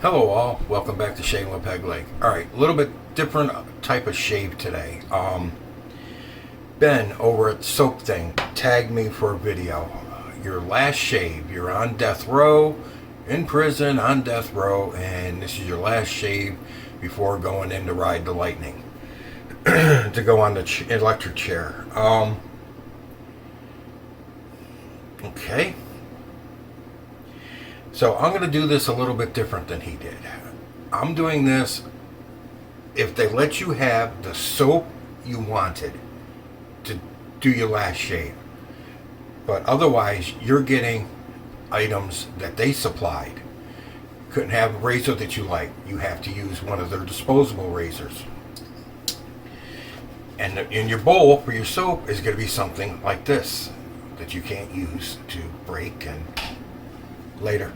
Hello all, welcome back to Shaving with Peg Leg. Alright, a little bit different type of shave today. Ben over at SoapThing tagged me for a video. Your last shave, you're on death row, in prison, on death row, and this is your last shave before going in to ride the lightning. To go on the electric chair. Okay. So I'm going to do this a little bit different than he did. I'm doing this if they let you have the soap you wanted to do your last shave. But otherwise, you're getting items that they supplied. Couldn't have a razor that you like. You have to use one of their disposable razors. And in your bowl for your soap is going to be something like this that you can't use to break and later.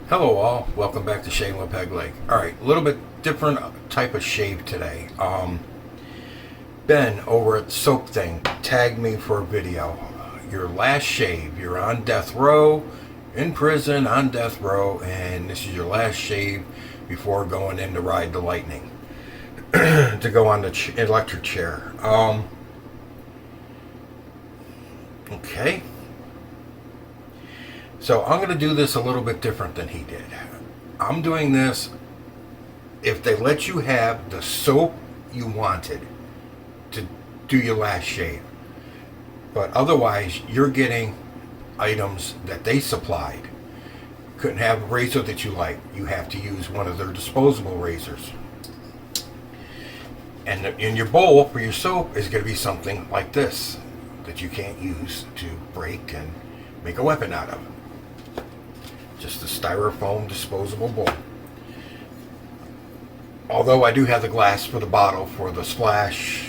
Hello all, welcome back to Shaving with Peg Leg. Alright, a little bit different type of shave today. Ben over at SoapThing tagged me for a video. Your last shave, you're on death row, in prison, on death row, and this is your last shave before going in to ride the lightning. To go on the electric chair. Okay. So I'm going to do this a little bit different than he did. I'm doing this if they let you have the soap you wanted to do your last shave. But otherwise, you're getting items that they supplied. Couldn't have a razor that you like. You have to use one of their disposable razors. And in your bowl for your soap is going to be something like this that you can't use to break and make a weapon out of. Just a Styrofoam disposable bowl. Although I do have the glass for the bottle for the splash,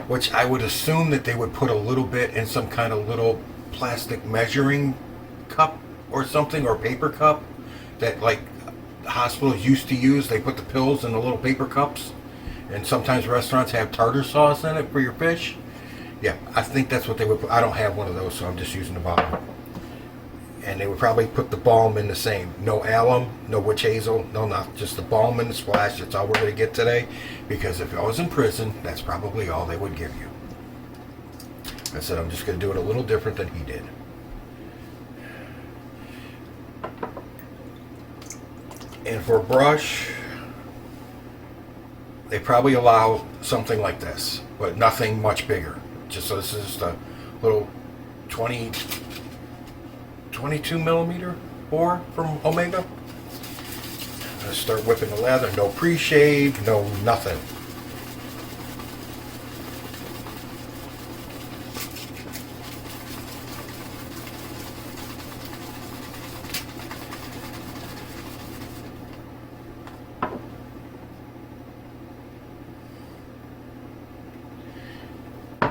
which I would assume that they would put a little bit in some kind of little plastic measuring cup or something, or paper cup that like hospitals used to use. They put the pills in the little paper cups, and sometimes restaurants have tartar sauce in it for your fish. Yeah, I think that's what they would put. I don't have one of those, so I'm just using the bottle. And they would probably put the balm in the same. No alum, no witch hazel, no nothing. Just the balm and the splash. That's all we're going to get today. Because if I was in prison, that's probably all they would give you. I said I'm just going to do it a little different than he did. And for a brush, they probably allow something like this, but nothing much bigger. Just so this is the little 22 millimeter bore from Omega. I'm going to start whipping the leather. No pre-shave, no nothing.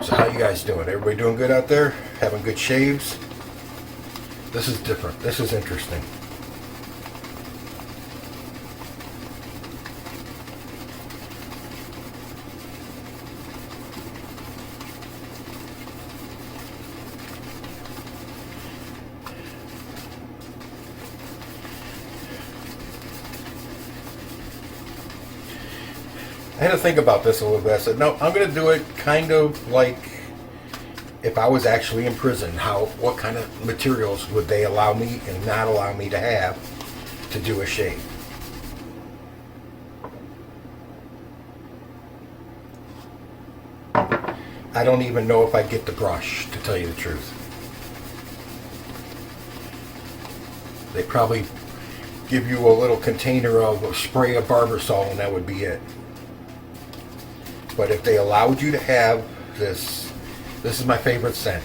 So how you guys doing? Everybody doing good out there? Having good shaves? This is different. This is interesting. I had to think about this a little bit. I said, no, I'm going to do it kind of like if I was actually in prison. What kind of materials would they allow me and not allow me to have to do a shave? I don't even know if I'd get the brush, to tell you the truth. They probably give you a little container of a spray of Barbasol and that would be it. But if they allowed you to have this is my favorite scent.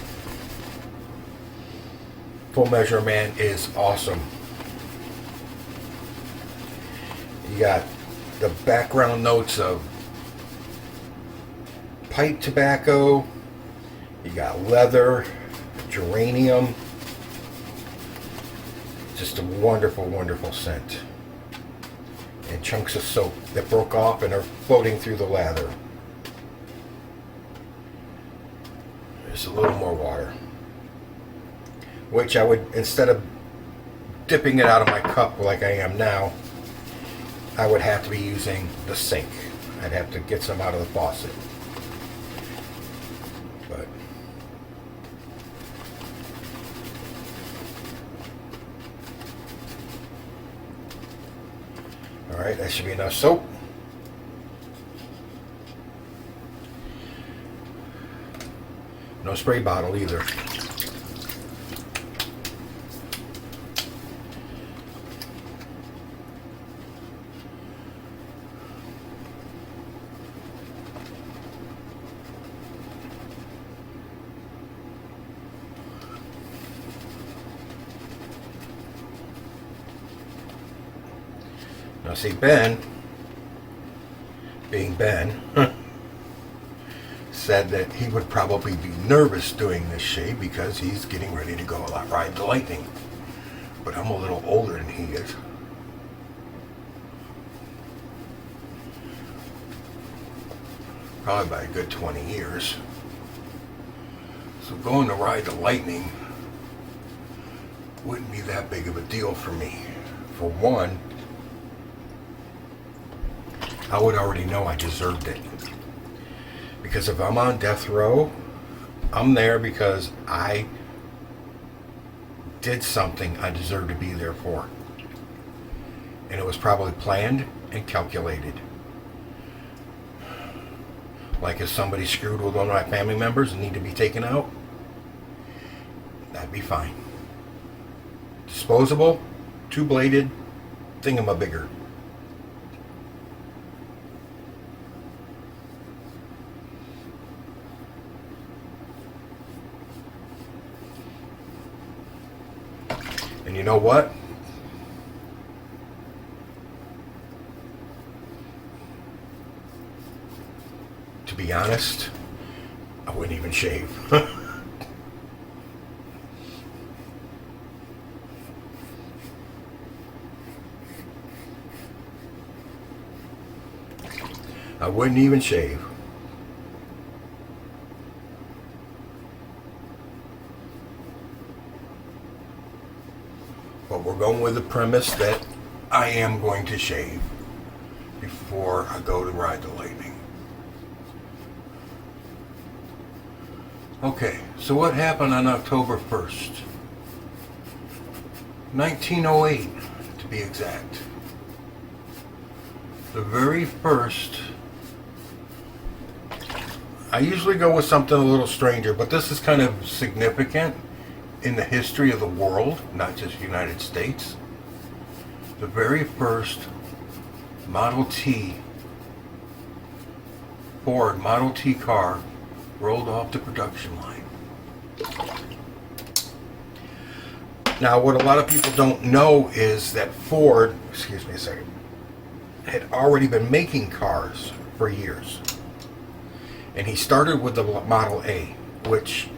Full Measure Mann is awesome. You got the background notes of pipe tobacco. You got leather, geranium, Just a wonderful, wonderful scent. And chunks of soap that broke off and are floating through the lather. There's a little more water, which I would, instead of dipping it out of my cup like I am now, I would have to be using the sink. I'd have to get some out of the faucet. But all right, that should be enough soap. No spray bottle either. Now see, Ben, being Ben, said that he would probably be nervous doing this shave because he's getting ready to go ride the lightning. But I'm a little older than he is. Probably by a good 20 years. So going to ride the lightning wouldn't be that big of a deal for me. For one, I would already know I deserved it. Because if I'm on death row, I'm there because I did something I deserved to be there for. And it was probably planned and calculated. Like if somebody screwed with one of my family members and need to be taken out, that'd be fine. Disposable, two-bladed, thingamabigger. And you know what? To be honest, I wouldn't even shave. I wouldn't even shave. But we're going with the premise that I am going to shave before I go to ride the lightning. Okay, so what happened on October 1st? 1908, to be exact. The very first, I usually go with something a little stranger, but this is kind of significant in the history of the world, not just the United States. The very first Model T, Ford Model T car rolled off the production line. Now, what a lot of people don't know is that Ford, excuse me a second, had already been making cars for years. And he started with the Model A, which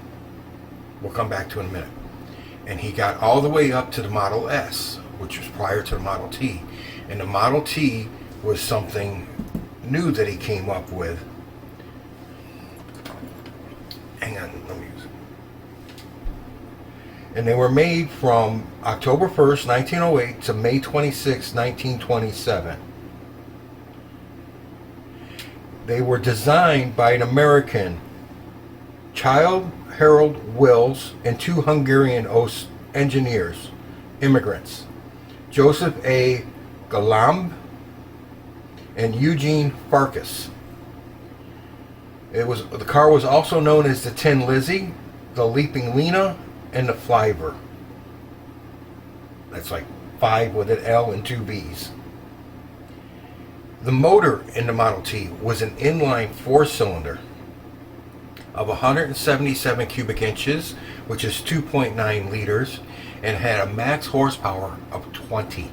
we'll come back to in a minute. And he got all the way up to the Model S, which was prior to the Model T. And the Model T was something new that he came up with. Hang on, let me use it. And they were made from October 1st, 1908 to May 26, 1927. They were designed by an American, Child Harold Wills, and two Hungarian engineers, immigrants, Joseph A. Galamb and Eugene Farkas. The car was also known as the Tin Lizzie, the Leaping Lena, and the Flyver. That's like 5 with an L and 2 B's. The motor in the Model T was an inline 4-cylinder of 177 cubic inches, which is 2.9 liters, and had a max horsepower of 20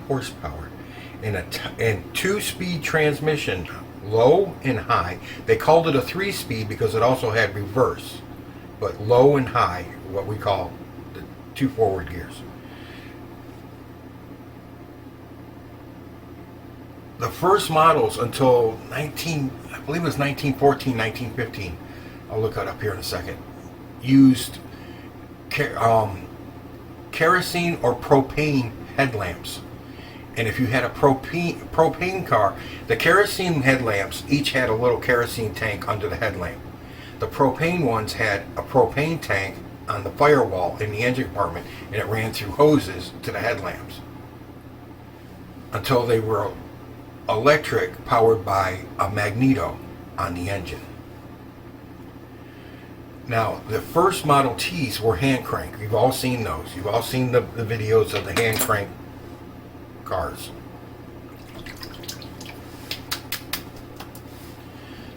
horsepower, and a 2-speed transmission, low and high. They called it a 3-speed because it also had reverse, but low and high, what we call the 2 forward gears. the first models until I believe it was 1914, 1915. I'll look it up here in a second. Used kerosene or propane headlamps. And if you had a propane car, the kerosene headlamps each had a little kerosene tank under the headlamp. The propane ones had a propane tank on the firewall in the engine compartment, and it ran through hoses to the headlamps until they were electric, powered by a magneto on the engine. Now, the first Model Ts were hand crank. You've all seen those. You've all seen the videos of the hand crank cars.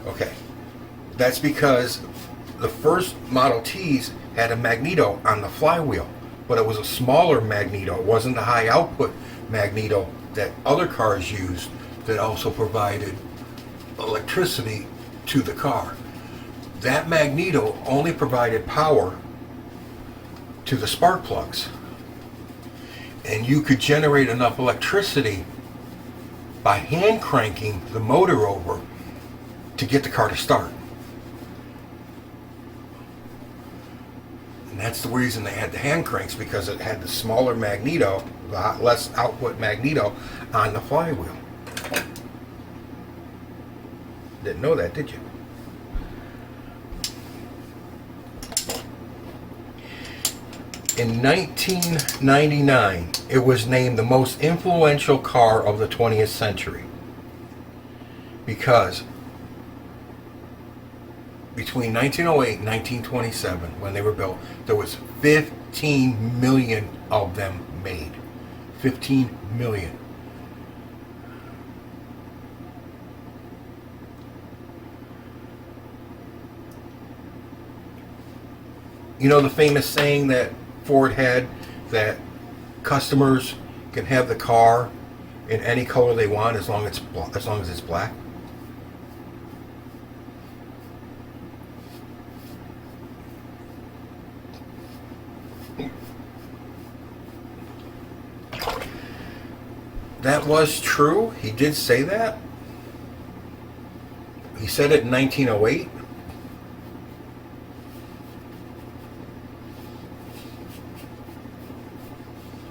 Okay, that's because the first Model Ts had a magneto on the flywheel, but it was a smaller magneto. It wasn't the high output magneto that other cars used that also provided electricity to the car. That magneto only provided power to the spark plugs. And you could generate enough electricity by hand cranking the motor over to get the car to start. And that's the reason they had the hand cranks, because it had the smaller magneto, the less output magneto on the flywheel. Didn't know that, did you? In 1999, it was named the most influential car of the 20th century because between 1908 and 1927, when they were built, there was 15 million of them made. 15 million. You know the famous saying that Ford had, that customers can have the car in any color they want as long as it's black? That was true. He did say that. He said it in 1908.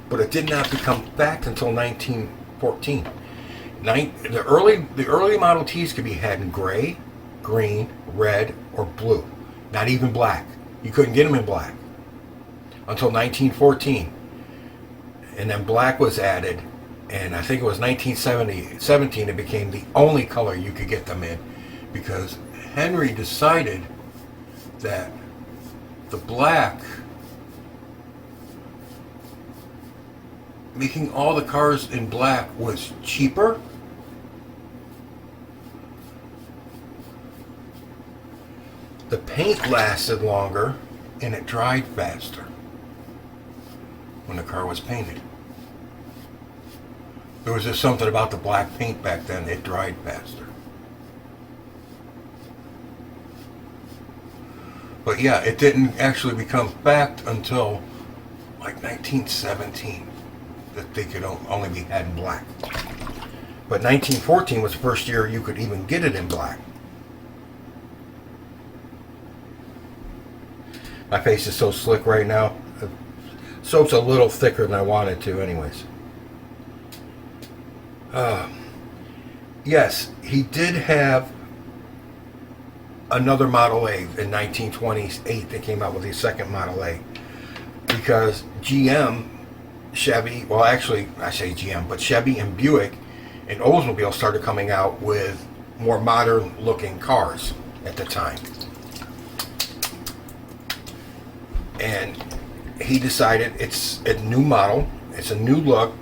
But it did not become fact until 1914. The early Model Ts could be had in gray, green, red, or blue. Not even black. You couldn't get them in black until 1914. And then black was added, and I think it was 1917 it became the only color you could get them in, because Henry decided that the black, making all the cars in black, was cheaper, the paint lasted longer, and it dried faster when the car was painted. There was just something about the black paint back then, it dried faster. But yeah, it didn't actually become fact until like 1917. That they could only be had in black. But 1914 was the first year you could even get it in black. My face is so slick right now. Soap's a little thicker than I wanted to anyways. Yes, he did have another Model A in 1928. They came out with the second Model A because GM, Chevy, well actually I say GM, but Chevy and Buick and Oldsmobile started coming out with more modern looking cars at the time. And he decided it's a new model, it's a new look,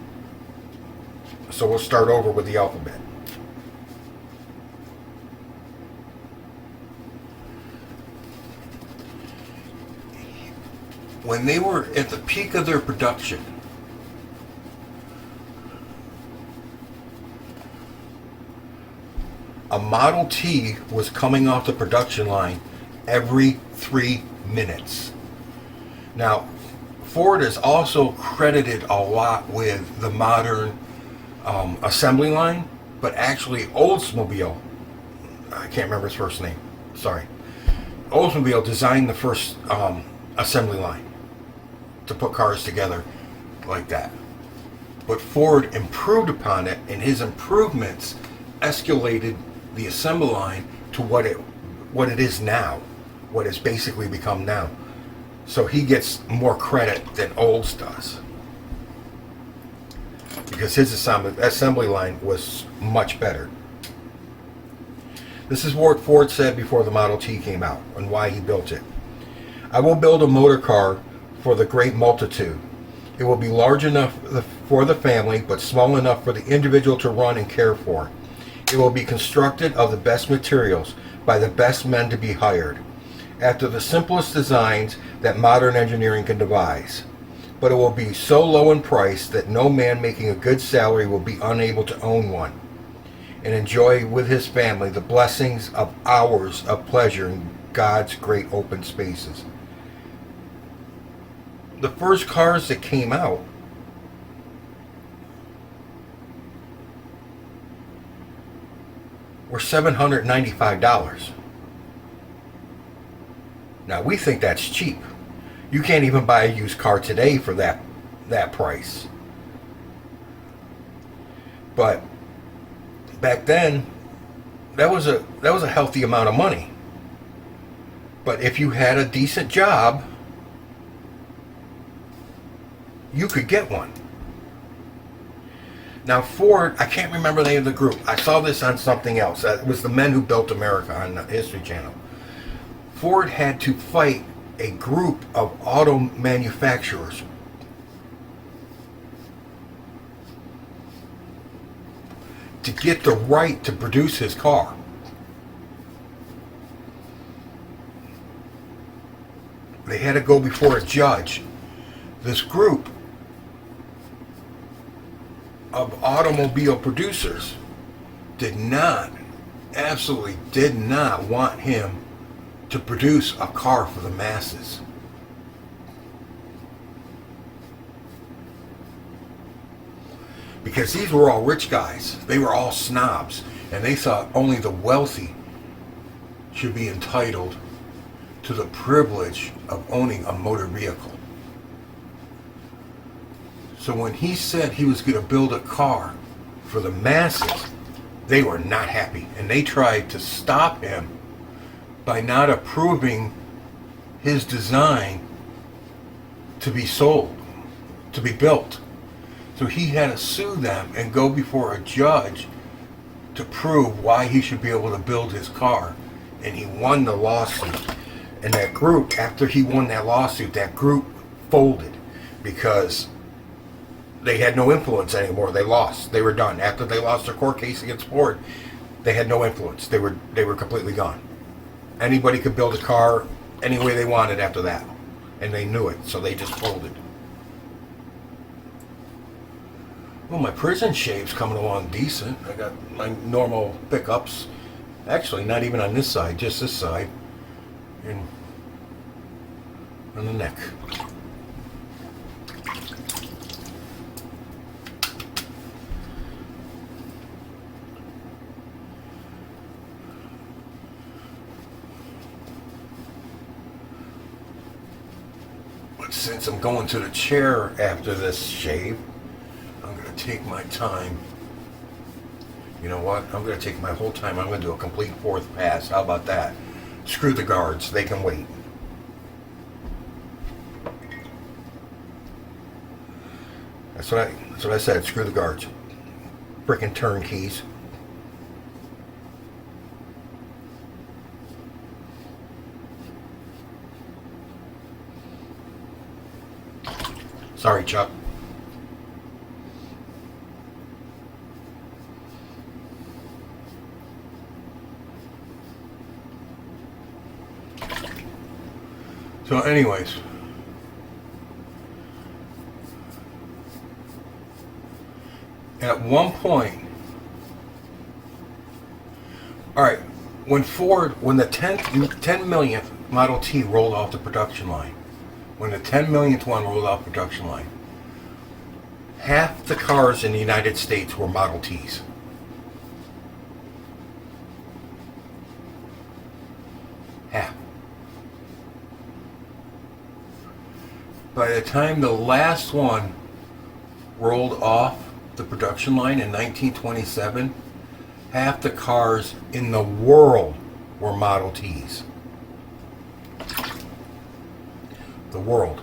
so we'll start over with the alphabet. When they were at the peak of their production, a Model T was coming off the production line every 3 minutes. Now, Ford is also credited a lot with the modern assembly line, but actually Oldsmobile, I can't remember his first name, sorry. Oldsmobile designed the first assembly line to put cars together like that. But Ford improved upon it, and his improvements escalated the assembly line to what it is now, what it's basically become now. So he gets more credit than Olds does, because his assembly line was much better. This is what Ford said before the Model T came out and why he built it. I will build a motor car for the great multitude. It will be large enough for the family, but small enough for the individual to run and care for. It will be constructed of the best materials by the best men to be hired, after the simplest designs that modern engineering can devise. But it will be so low in price that no man making a good salary will be unable to own one and enjoy with his family the blessings of hours of pleasure in God's great open spaces. The first cars that came out were $795. Now we think that's cheap. You can't even buy a used car today for that price. But back then, that was a healthy amount of money. But if you had a decent job, you could get one. Now Ford, I can't remember the name of the group. I saw this on something else. It was the Men Who Built America on the History Channel. Ford had to fight a group of auto manufacturers to get the right to produce his car. They had to go before a judge. This group of automobile producers absolutely did not want him to produce a car for the masses. Because these were all rich guys. They were all snobs. And they thought only the wealthy should be entitled to the privilege of owning a motor vehicle. So when he said he was going to build a car for the masses, they were not happy. And they tried to stop him by not approving his design to be sold, to be built. So he had to sue them and go before a judge to prove why he should be able to build his car. And he won the lawsuit. And that group, after he won that lawsuit, that group folded because they had no influence anymore. They lost. They were done. After they lost their court case against Ford, they had no influence. They were completely gone. Anybody could build a car any way they wanted after that. And they knew it, so they just folded. Well, my prison shave's coming along decent. I got my normal pickups. Actually, not even on this side, just this side. And on the neck. But since I'm going to the chair after this shave, I'm going to take my time. You know what? I'm going to take my whole time. I'm going to do a complete fourth pass. How about that? Screw the guards. They can wait. That's what I said. Screw the guards. Frickin' turnkeys. Sorry, Chuck. So anyways, at one point, all right, when the 10 millionth Model T rolled off the production line, when the 10 millionth one rolled off the production line, half the cars in the United States were Model Ts. by the time the last one rolled off the production line in 1927, half the cars in the world were Model Ts. The world.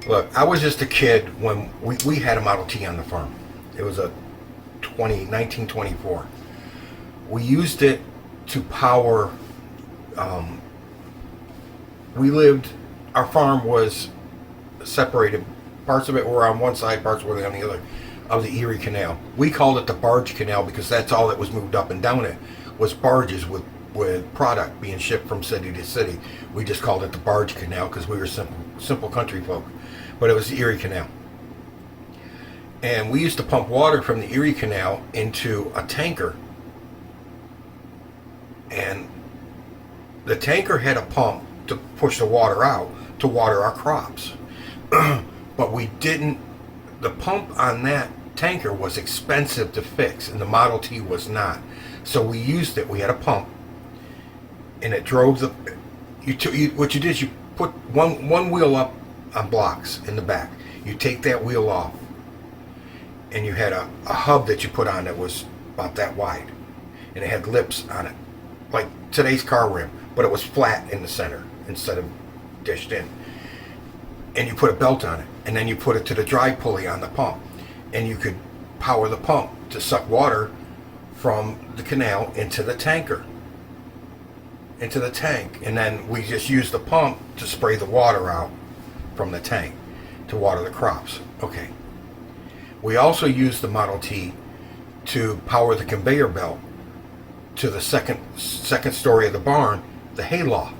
Look, I was just a kid when we had a Model T on the farm. It was a 1924. We used it to power, our farm was separated. Parts of it were on one side, parts were on the other, of the Erie Canal. We called it the Barge Canal because that's all that was moved up and down it, was barges with product being shipped from city to city. We just called it the Barge Canal because we were simple country folk. But it was the Erie Canal. And we used to pump water from the Erie Canal into a tanker. And the tanker had a pump to push the water out to water our crops. But we didn't, the pump on that tanker was expensive to fix, and the Model T was not. So we used it, we had a pump, and it drove the, what you did is you put one wheel up on blocks in the back. You take that wheel off, and you had a hub that you put on that was about that wide, and it had lips on it, like today's car rim, but it was flat in the center instead of dished in. And you put a belt on it, and then you put it to the dry pulley on the pump, and you could power the pump to suck water from the canal into the tanker, into the tank, and then we just used the pump to spray the water out from the tank to water the crops. Okay. We also used the Model T to power the conveyor belt to the second story of the barn, the hay loft.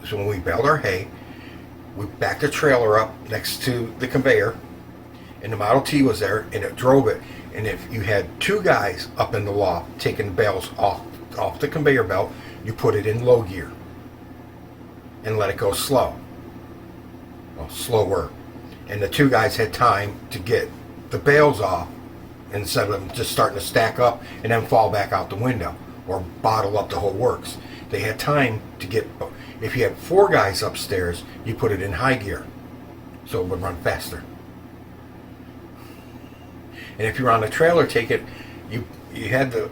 So when we baled our hay, we backed the trailer up next to the conveyor, and the Model T was there, and it drove it. And if you had two guys up in the loft taking the bales off the conveyor belt, you put it in low gear and let it go slow. Well, slower. And the two guys had time to get the bales off instead of them just starting to stack up and then fall back out the window or bottle up the whole works. They had time to get, if you had four guys upstairs, you put it in high gear so it would run faster. And if you're on the trailer, take it, you had the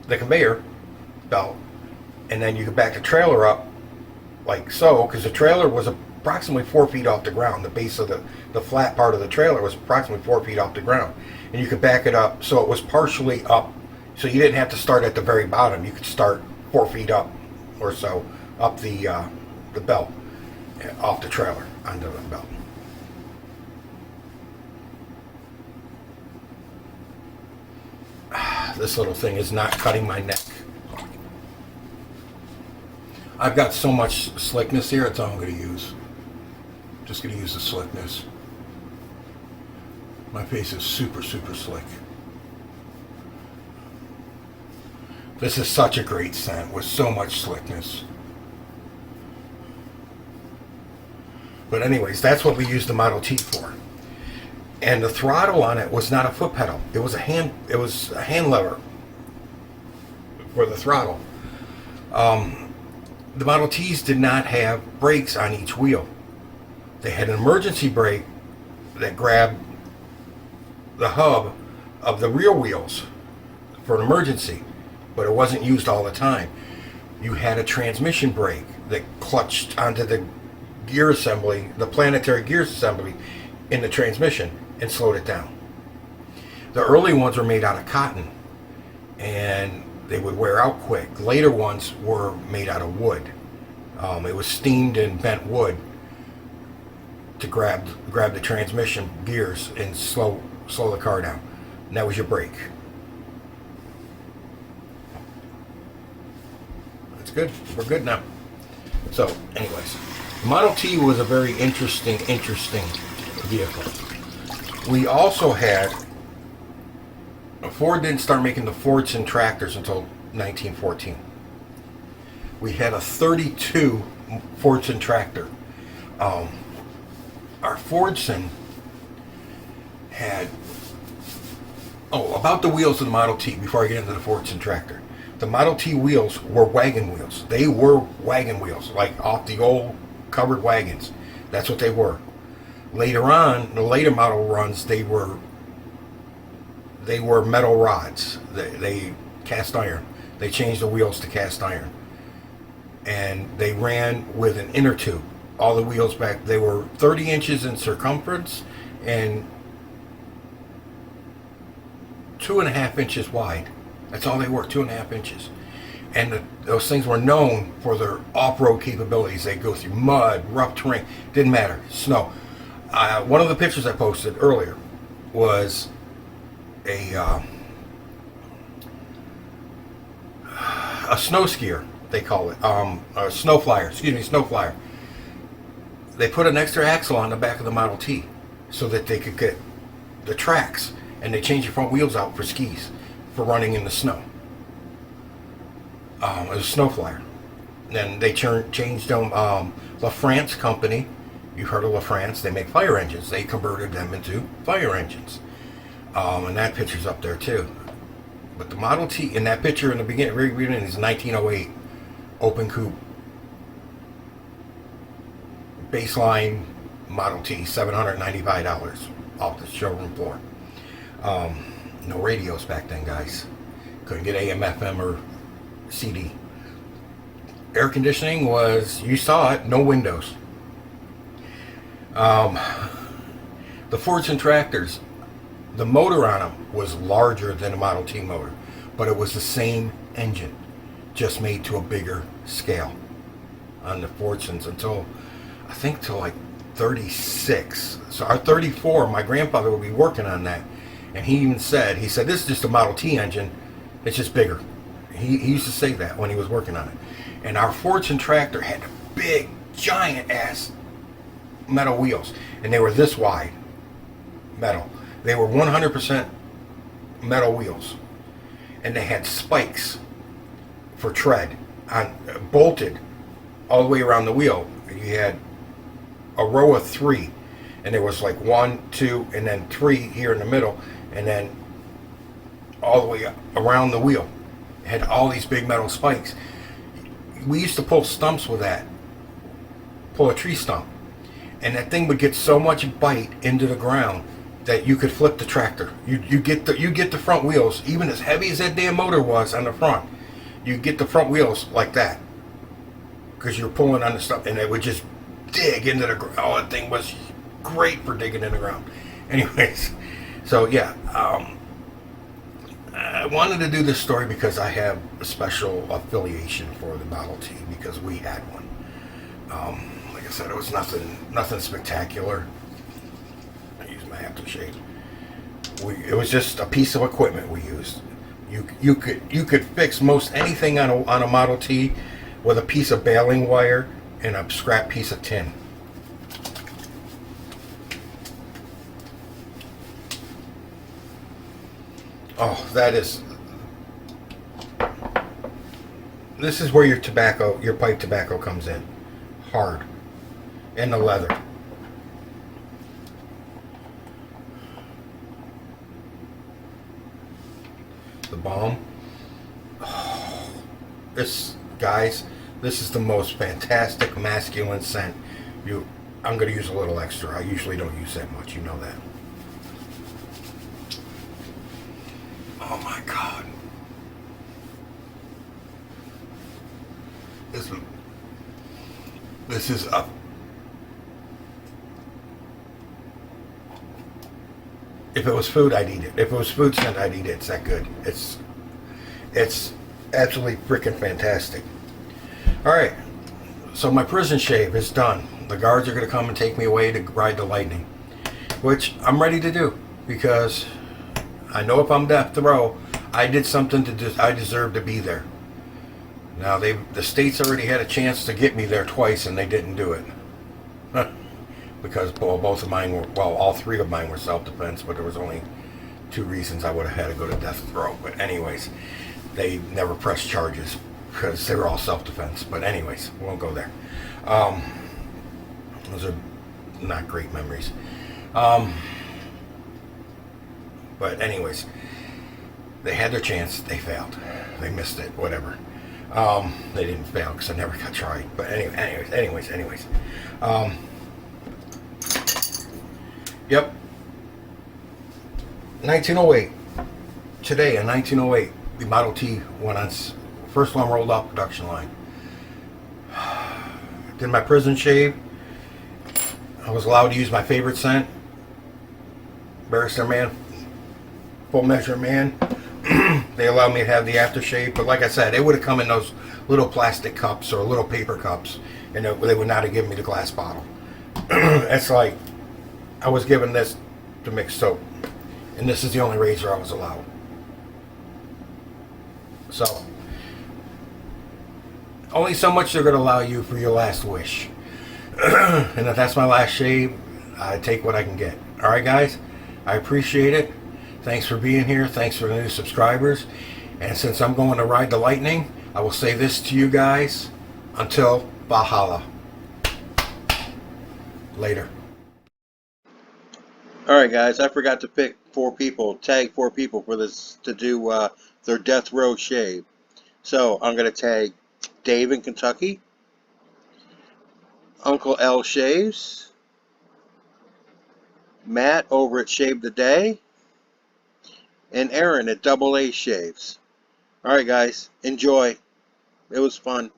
conveyor belt, and then you could back the trailer up like so, because the trailer was approximately 4 feet off the ground. The base of the flat part of the trailer was approximately 4 feet off the ground, and you could back it up so it was partially up, so you didn't have to start at the very bottom. You could start 4 feet up or so up the belt, off the trailer onto the belt. This little thing is not cutting my neck. I've got so much slickness here, it's all I'm going to use. Just going to use the slickness. My face is super, super slick. This is such a great scent with so much slickness. But anyways, that's what we used the Model T for. And the throttle on it was not a foot pedal. It was a hand lever for the throttle. The Model Ts did not have brakes on each wheel. They had an emergency brake that grabbed the hub of the rear wheels for an emergency, but it wasn't used all the time. You had a transmission brake that clutched onto the gear assembly, the planetary gear assembly in the transmission, and slowed it down. The early ones were made out of cotton, and they would wear out quick. Later ones were made out of wood. It was steamed and bent wood to grab the transmission gears and slow the car down. And that was your brake. That's good. We're good now. So, anyways, the Model T was a very interesting vehicle. We also had, Ford didn't start making the Fordson tractors until 1914. We had a 32 Fordson tractor. Our Fordson had, oh, about the wheels of the Model T before I get into the Fortune tractor. The Model T wheels were wagon wheels. They were wagon wheels, like off the old covered wagons. That's what they were. Later on, the later model runs, they were metal rods. They cast iron. They changed the wheels to cast iron. And they ran with an inner tube. All the wheels back, they were 30 inches in circumference and 2.5 inches wide. That's all they were, 2.5 inches. And those things were known for their off-road capabilities. They go through mud, rough terrain, didn't matter, snow. One of the pictures I posted earlier was a snow skier, they call it, a snow flyer, snow flyer. They put an extra axle on the back of the Model T so that they could get the tracks, and they changed the front wheels out for skis, for running in the snow. It was a snow flyer. Then they changed them. LaFrance company, you've heard of LaFrance, they make fire engines. They converted them into fire engines. And that picture's up there too. But the Model T, in that picture in the beginning, very beginning, is 1908 open coupe baseline Model T, $795 off the showroom floor. No radios back then, guys. Couldn't get AM, FM, or CD. Air conditioning was, you saw it, no windows. The Fords and tractors, the motor on them was larger than a Model T motor, but it was the same engine, just made to a bigger scale on the Fordsons until, I think till like 36. So our 34, my grandfather would be working on that. And he even said, this is just a Model T engine, it's just bigger. He used to say that when he was working on it. And our Fortune tractor had big, giant ass metal wheels. And they were this wide, metal. They were 100% metal wheels. And they had spikes for tread, bolted all the way around the wheel. You had a row of 3. And there was like 1, 2, and then 3 here in the middle. And then all the way around the wheel. It had all these big metal spikes. We used to pull stumps with that. Pull a tree stump. And that thing would get so much bite into the ground that you could flip the tractor. You get the front wheels, even as heavy as that damn motor was on the front, you get the front wheels like that. Because you're pulling on the stump, and it would just dig into the ground. Oh, that thing was great for digging in the ground. Anyways, so yeah, I wanted to do this story because I have a special affiliation for the Model T, because we had one. Like I said, it was nothing spectacular. I used my aftershave. It was just a piece of equipment we used. You could fix most anything on a Model T with a piece of baling wire and a scrap piece of tin. Oh, this is where your pipe tobacco comes in. Hard. And the leather. The balm. Oh, guys, this is the most fantastic masculine scent. I'm going to use a little extra. I usually don't use that much, you know that. Oh my God. This is up. If it was food, I'd eat it. If it was food scent, I'd eat it. It's that good. It's absolutely freaking fantastic. All right. So my prison shave is done. The guards are going to come and take me away to ride the lightning, which I'm ready to do, because I know if I'm death row, I did something I deserve to be there. Now the state's already had a chance to get me there twice, and they didn't do it. Because both of mine were, well, all 3 of mine were self-defense, but there was only 2 reasons I would have had to go to death row. But anyways, they never pressed charges because they were all self-defense. But anyways, we won't go there. Those are not great memories. But anyways, they had their chance. They failed. They missed it. Whatever. They didn't fail because I never got tried. But anyways. Yep. 1908. Today in 1908, the Model T went on first one rolled off production line. Did my prison shave. I was allowed to use my favorite scent, Barrister Mann, full measure Mann. They allowed me to have the aftershave, but like I said, it would have come in those little plastic cups or little paper cups, and they would not have given me the glass bottle. It's like I was given this to mix soap, and this is the only razor I was allowed. So, only so much they're going to allow you for your last wish. And if that's my last shave, I take what I can get. Alright guys, I appreciate it. Thanks for being here. Thanks for the new subscribers. And since I'm going to ride the lightning, I will say this to you guys. Until Valhalla. Later. Alright guys, I forgot to pick 4 people, tag 4 people for this to do their death row shave. So I'm going to tag Dave in Kentucky, UncleLShaves, Matt over at ShavingTheDay, and Aaron at DoubleAshaves. Alright guys, enjoy. It was fun.